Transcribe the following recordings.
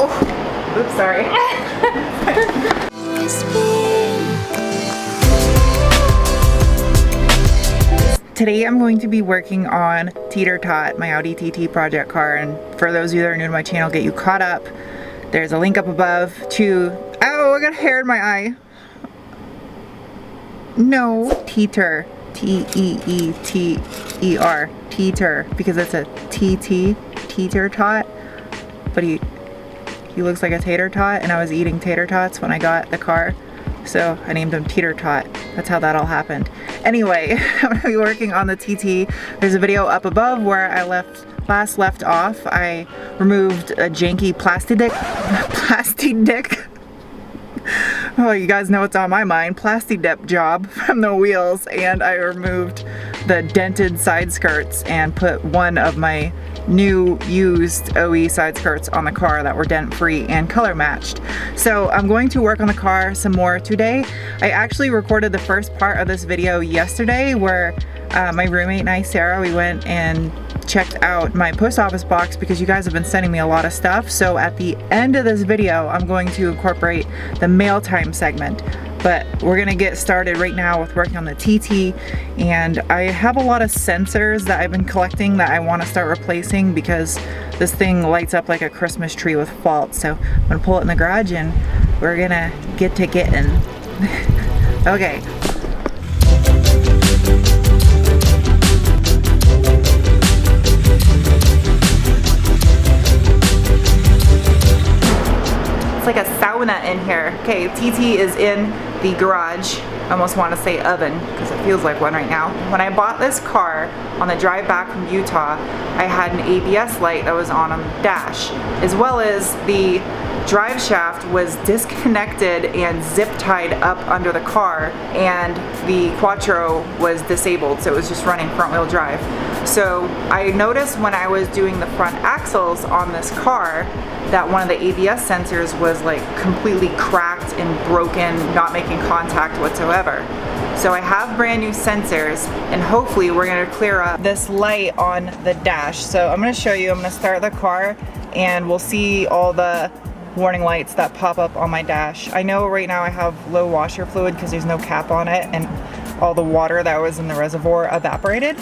Oh, oops, sorry. Today I'm going to be working on Teeter Tot, my Audi TT project car, and for those of you that are new to my channel, get you caught up. There's a link up above to, oh, I got hair in my eye. No, Teeter, T-E-E-T-E-R, Teeter, because it's a TT, Teeter Tot, but he looks like a tater tot, and I was eating tater tots when I got the car, so I named him Teeter Tot. That's how that all happened. Anyway, I'm gonna be working on the TT. There's a video up above where I last left off. I removed a janky plastic dick. Oh, you guys know what's on my mind. Plastic dip job from the wheels, and I removed the dented side skirts and put one of my new used OE side skirts on the car that were dent free and color matched. So I'm going to work on the car some more today. I actually recorded the first part of this video yesterday where my roommate and I, Sarah, we went and checked out my post office box because you guys have been sending me a lot of stuff. So at the end of this video, I'm going to incorporate the mail time segment. But we're gonna get started right now with working on the TT, and I have a lot of sensors that I've been collecting that I want to start replacing because this thing lights up like a Christmas tree with faults. So I'm gonna pull it in the garage and we're gonna get to getting. Okay. It's like a sauna in here. Okay, TT is in the garage. I almost want to say oven because it feels like one right now. When I bought this car on the drive back from Utah, I had an ABS light that was on the dash, as well as the drive shaft was disconnected and zip tied up under the car, and the Quattro was disabled, so it was just running front wheel drive. So I noticed when I was doing the front axles on this car that one of the ABS sensors was like completely cracked and broken, not making contact whatsoever. So I have brand new sensors, and hopefully we're gonna clear up this light on the dash. So I'm gonna show you, I'm gonna start the car and we'll see all the warning lights that pop up on my dash. I know right now I have low washer fluid because there's no cap on it, and all the water that was in the reservoir evaporated.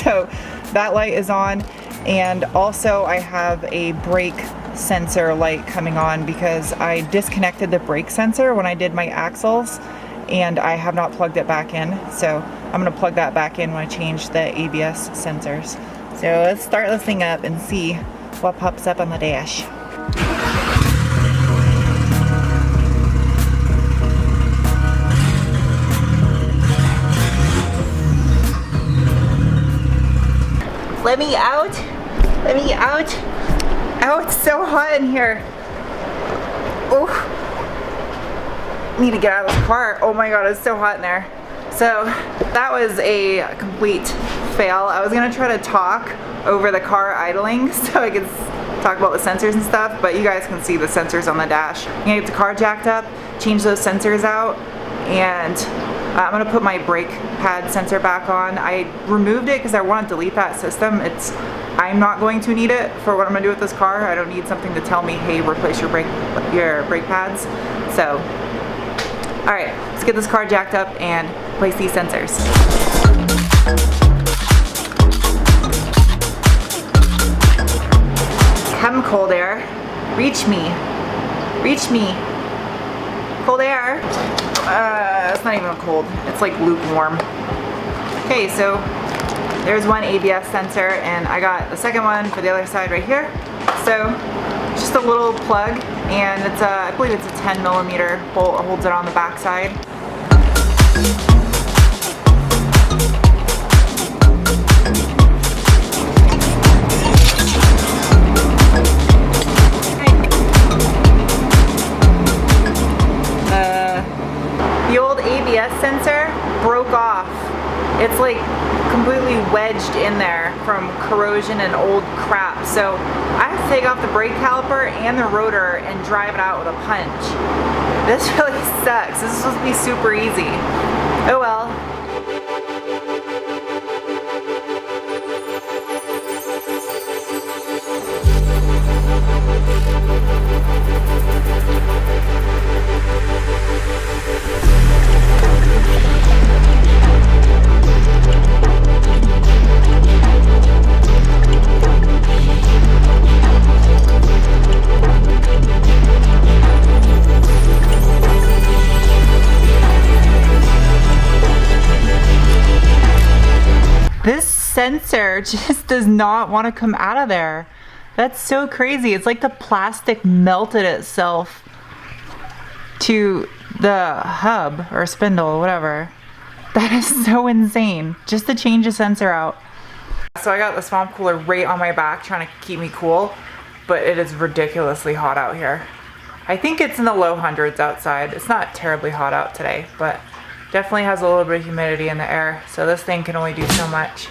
So that light is on, and also I have a brake sensor light coming on because I disconnected the brake sensor when I did my axles and I have not plugged it back in. So I'm gonna plug that back in when I change the ABS sensors. So let's start this thing up and see what pops up on the dash. Let me out. Let me out. Oh, it's so hot in here. Oh, need to get out of the car. Oh my god, it's so hot in there. So that was a complete fail. I was gonna try to talk over the car idling so I could talk about the sensors and stuff, but you guys can see the sensors on the dash. I'm gonna get the car jacked up, change those sensors out, and I'm gonna put my brake pad sensor back on. I removed it because I want to delete that system. I'm not going to need it for what I'm gonna do with this car. I don't need something to tell me, hey, replace your brake pads. So, all right, let's get this car jacked up and place these sensors. Come, cold air, reach me, reach me. Cold air. It's not even cold. It's like lukewarm. Okay, so there's one ABS sensor, and I got the second one for the other side right here. So just a little plug, and it's I believe it's a 10mm bolt. It holds it on the back side. The old ABS sensor broke off. It's like completely wedged in there from corrosion and old crap. So I have to take off the brake caliper and the rotor and drive it out with a punch. This really sucks. This is supposed to be super easy. Oh well. sensor just does not want to come out of there. That's so crazy. It's like the plastic melted itself to the hub or spindle, whatever. That is so insane. Just to change the sensor out. So I got the swamp cooler right on my back trying to keep me cool, but it is ridiculously hot out here. I think it's in the low hundreds outside. It's not terribly hot out today, but definitely has a little bit of humidity in the air, so this thing can only do so much.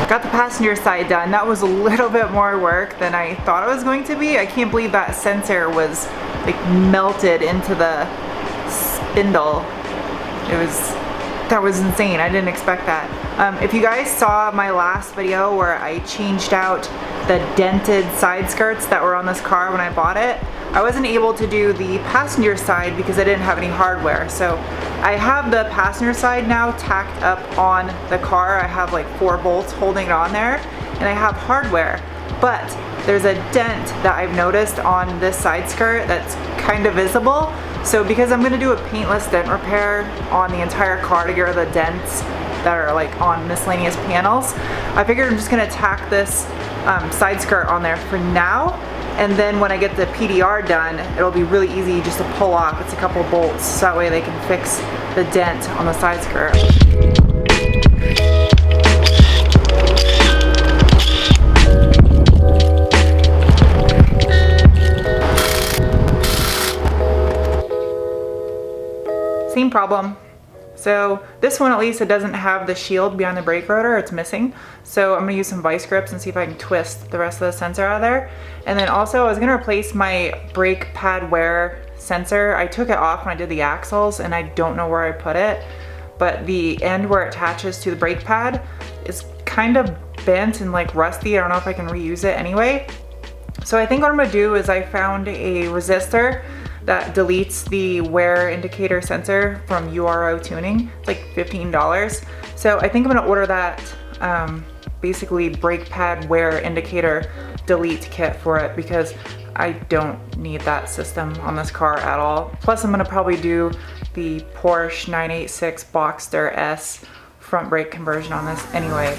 Got the passenger side done. That was a little bit more work than I thought it was going to be. I can't believe that sensor was like melted into the spindle. That was insane. I didn't expect that. If you guys saw my last video where I changed out the dented side skirts that were on this car when I bought it, I wasn't able to do the passenger side because I didn't have any hardware. So I have the passenger side now tacked up on the car. I have like 4 bolts holding it on there, and I have hardware. But there's a dent that I've noticed on this side skirt that's kind of visible. So because I'm gonna do a paintless dent repair on the entire car to get rid of the dents that are like on miscellaneous panels, I figured I'm just gonna tack this side skirt on there for now. And then when I get the PDR done, it'll be really easy just to pull off. It's a couple bolts, so that way they can fix the dent on the side skirt. Same problem. So this one, at least, it doesn't have the shield behind the brake rotor. It's missing. So I'm gonna use some vice grips and see if I can twist the rest of the sensor out of there. And then also I was gonna replace my brake pad wear sensor. I took it off when I did the axles and I don't know where I put it, but the end where it attaches to the brake pad is kind of bent and like rusty. I don't know if I can reuse it anyway. So I think what I'm gonna do is I found a resistor that deletes the wear indicator sensor from URO tuning. It's like $15. So I think I'm gonna order that basically brake pad wear indicator delete kit for it, because I don't need that system on this car at all. Plus I'm gonna probably do the Porsche 986 Boxster S front brake conversion on this anyway.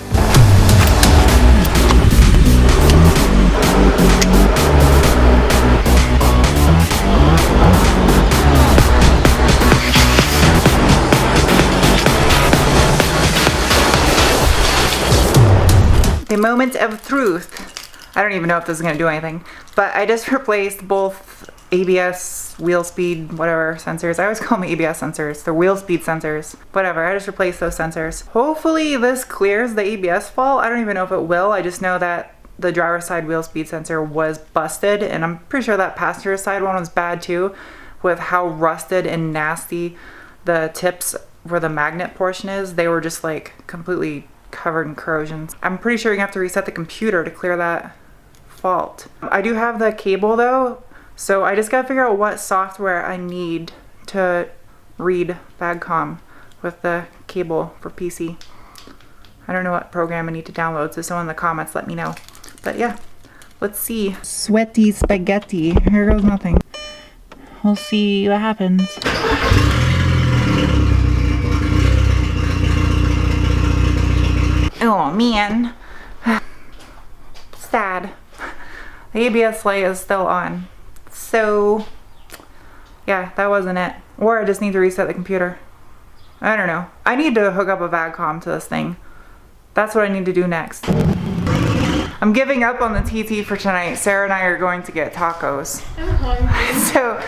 The moment of truth. I don't even know if this is gonna do anything, but I just replaced both ABS, wheel speed, whatever sensors. I always call them ABS sensors. They're wheel speed sensors. Whatever, I just replaced those sensors. Hopefully this clears the ABS fault. I don't even know if it will. I just know that the driver's side wheel speed sensor was busted, and I'm pretty sure that passenger side one was bad too, with how rusted and nasty the tips where the magnet portion is. They were just like completely covered in corrosion. I'm pretty sure you have to reset the computer to clear that fault. I do have the cable though, so I just gotta figure out what software I need to read BagCom with the cable for PC. I don't know what program I need to download, so someone in the comments let me know. But yeah, let's see. Sweaty spaghetti. Here goes nothing. We'll see what happens. Oh man, sad. The ABS light is still on. So yeah, that wasn't it. Or I just need to reset the computer. I don't know. I need to hook up a VAGCOM to this thing. That's what I need to do next. I'm giving up on the TT for tonight. Sarah and I are going to get tacos. I'm hungry. So,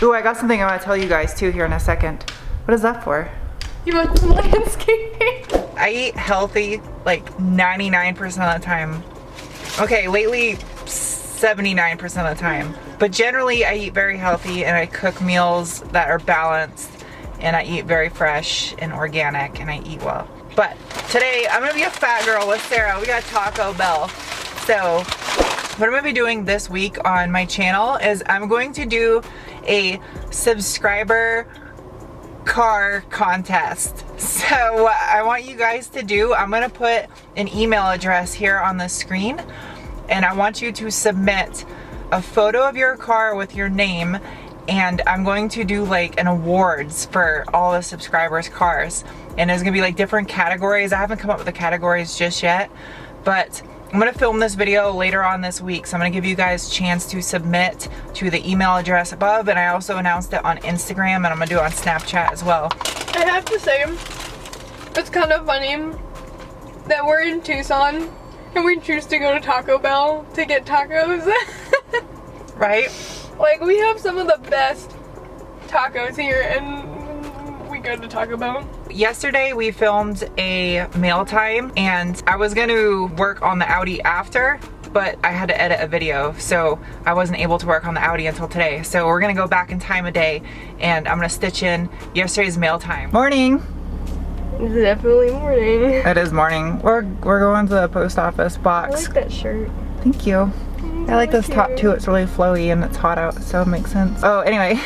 ooh, I got something I want to tell you guys too here in a second. What is that for? You want some landscaping? I eat healthy like 99% of the time. Okay, lately 79% of the time. But generally I eat very healthy, and I cook meals that are balanced, and I eat very fresh and organic, and I eat well. But Today I'm gonna be a fat girl with Sarah. We got Taco Bell. So what I'm gonna be doing this week on my channel is I'm going to do a subscriber car contest. So what I want you guys to do, I'm gonna put an email address here on the screen, and I want you to submit a photo of your car with your name, and I'm going to do like an awards for all the subscribers' cars, and there's gonna be like different categories. I haven't come up with the categories just yet, but I'm gonna film this video later on this week, so I'm gonna give you guys a chance to submit to the email address above, and I also announced it on Instagram, and I'm gonna do it on Snapchat as well. I have to say, it's kind of funny that we're in Tucson and we choose to go to Taco Bell to get tacos. Right? Like, we have some of the best tacos here and we go to Taco Bell. Yesterday we filmed a mail time, and I was going to work on the Audi after, but I had to edit a video, so I wasn't able to work on the Audi until today. So we're going to go back in time a day, and I'm going to stitch in yesterday's mail time. Morning! It's definitely morning. It is morning. We're going to the post office box. I like that shirt. Thank you. I like this top too. It's really flowy and it's hot out, so it makes sense. Oh, anyway,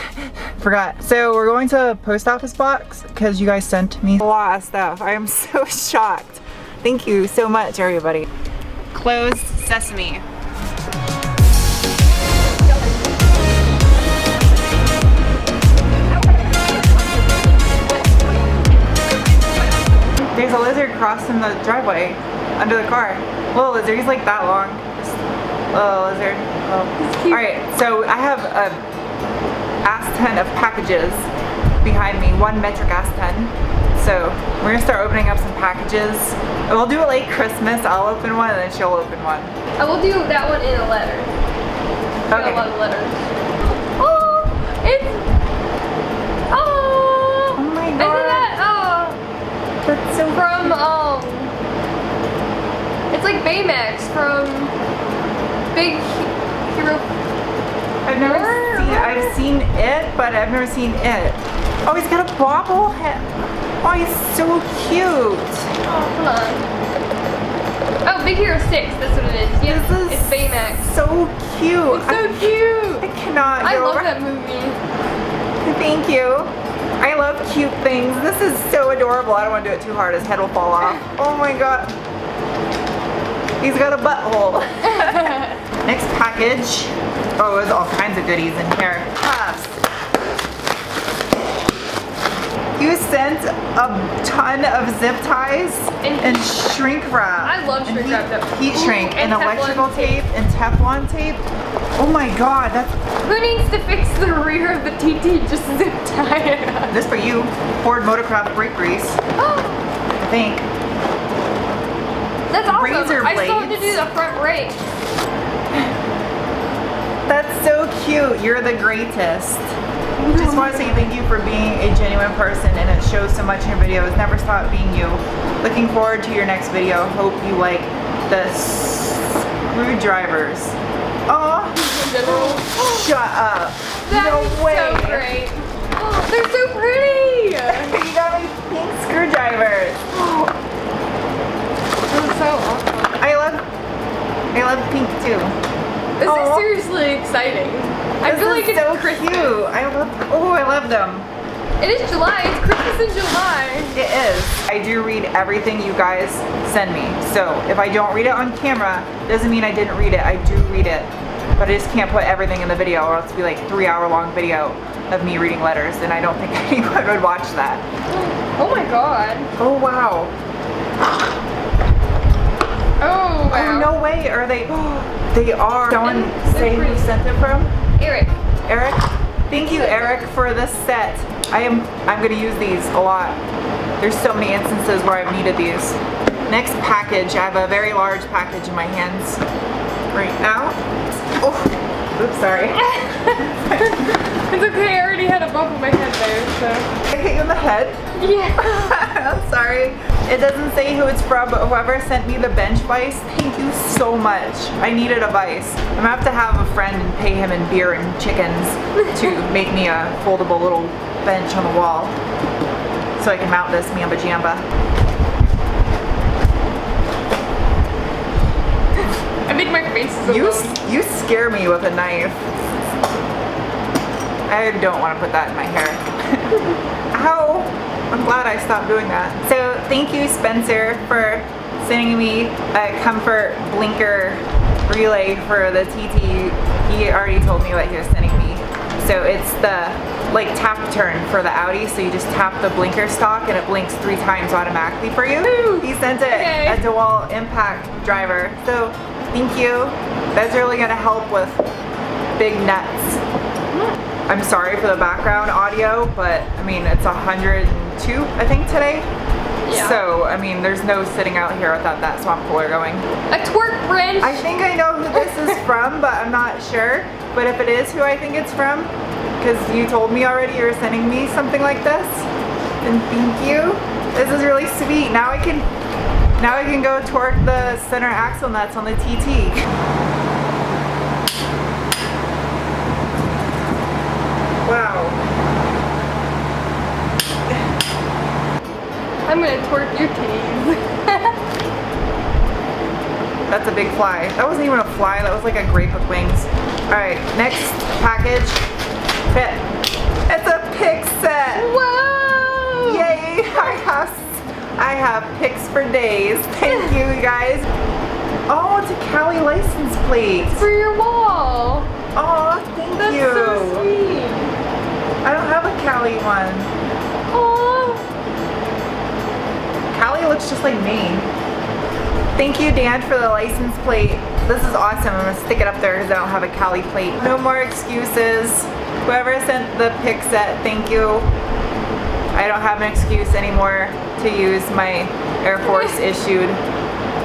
forgot. So we're going to post office box because you guys sent me a lot of stuff. I am so shocked. Thank you so much, everybody. Closed sesame. There's a lizard crossing the driveway under the car. Little lizard, he's like that long. Little lizard. Oh. Alright, so I have a ass ton of packages behind me, 1 metric ass ton. So we're gonna start opening up some packages. We'll do it like Christmas. I'll open one and then she'll open one. I will do that one in a letter. Okay. A lot of letters. Oh, it's. Oh. Oh my god. Isn't that That's so from it's like Baymax from Big Hero. I've seen it, but I've never seen it. Oh, he's got a bobblehead. Oh, he's so cute. Oh, come on. Oh, Big Hero 6, that's what it is. Yes, This is it's Baymax. so cute. It's so cute. I cannot I get love over that movie. Thank you. I love cute things. This is so adorable. I don't want to do it too hard. His head will fall off. Oh my god. He's got a butthole. Next package. Oh, there's all kinds of goodies in here. Puffs. You sent a ton of zip ties and shrink wrap. I love shrink wrap. Heat shrink and electrical tape and Teflon tape. Oh my god, that's... Who needs to fix the rear of the TT? Just zip tie it up. This for you. Ford Motorcraft brake grease. I think. That's awesome. Razor I still have to blades. do the front brake. That's so cute. You're the greatest. Just want to say thank you for being a genuine person, and it shows so much in your videos. Never stop being you. Looking forward to your next video. Hope you like the screwdrivers. Oh, shut up. No way. So great. Oh, they're so pretty. You got me pink screwdrivers. That's so awesome. I love pink too. This is seriously exciting. I feel like it's so Christmas. cute. I love them. It is July. It's Christmas in July. It is. I do read everything you guys send me. So if I don't read it on camera, doesn't mean I didn't read it. I do read it. But I just can't put everything in the video, or else it'll be like 3-hour-long video of me reading letters, and I don't think anyone would watch that. Oh my god. Oh wow. Oh wow. Oh no way, are they? They are. Someone say who sent it from? Eric. Eric? Thank you, Eric, for this set. I'm gonna use these a lot. There's so many instances where I've needed these. Next package, I have a very large package in my hands right now. Oh, oops, sorry. It's okay, I already had a bump on my head there, so. I hit you in the head? Yeah. I'm sorry. It doesn't say who it's from, but whoever sent me the bench vise, thank you so much. I needed a vise. I'm gonna have to have a friend and pay him in beer and chickens to make me a foldable little bench on the wall so I can mount this Mamba Jamba. think my face is alone. You scare me with a knife. I don't want to put that in my hair. Ow! I'm glad I stopped doing that. So thank you, Spencer, for sending me a comfort blinker relay for the TT. He already told me what he was sending me. So it's the like tap turn for the Audi. So you just tap the blinker stalk and it blinks 3 times automatically for you. Woo! He sent it. Okay. A dual impact driver. So thank you. That's really gonna help with big nuts. I'm sorry for the background audio, but I mean, it's 102, I think, today. Yeah. So, I mean, there's no sitting out here without that swamp cooler going. A twerk wrench. I think I know who this is from, but I'm not sure. But if it is who I think it's from, because you told me already you were sending me something like this, then thank you. This is really sweet. Now I can go torque the center axle nuts on the TT. Wow. I'm gonna torque your titties. That's a big fly. That wasn't even a fly, that was like a grape with wings. Alright, next package. It's a pick set. Whoa! Yay! I have picks for days. Thank you, you guys. Oh, it's a Cali license plate. For your wall. Oh, thank That's you. so sweet. I don't have a Cali one. Aww. Cali looks just like Maine. Thank you, Dan, for the license plate. This is awesome. I'm gonna stick it up there because I don't have a Cali plate. No more excuses. Whoever sent the pick set, thank you. I don't have an excuse anymore to use my Air Force issued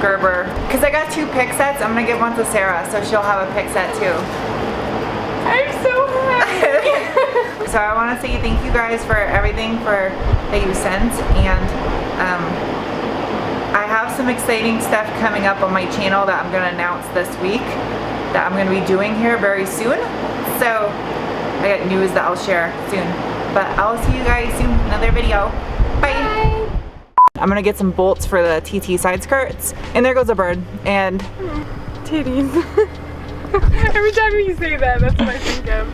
Gerber. Because I got 2 pick sets, I'm gonna give one to Sarah, so she'll have a pick set too. I'm so happy. So I want to say thank you guys for everything that you sent, and I have some exciting stuff coming up on my channel that I'm going to announce this week that I'm going to be doing here very soon. So I got news that I'll share soon. But I'll see you guys soon in another video. Bye! I'm going to get some bolts for the TT side skirts. And there goes a bird. And Titties. Every time you say that, that's what I think of.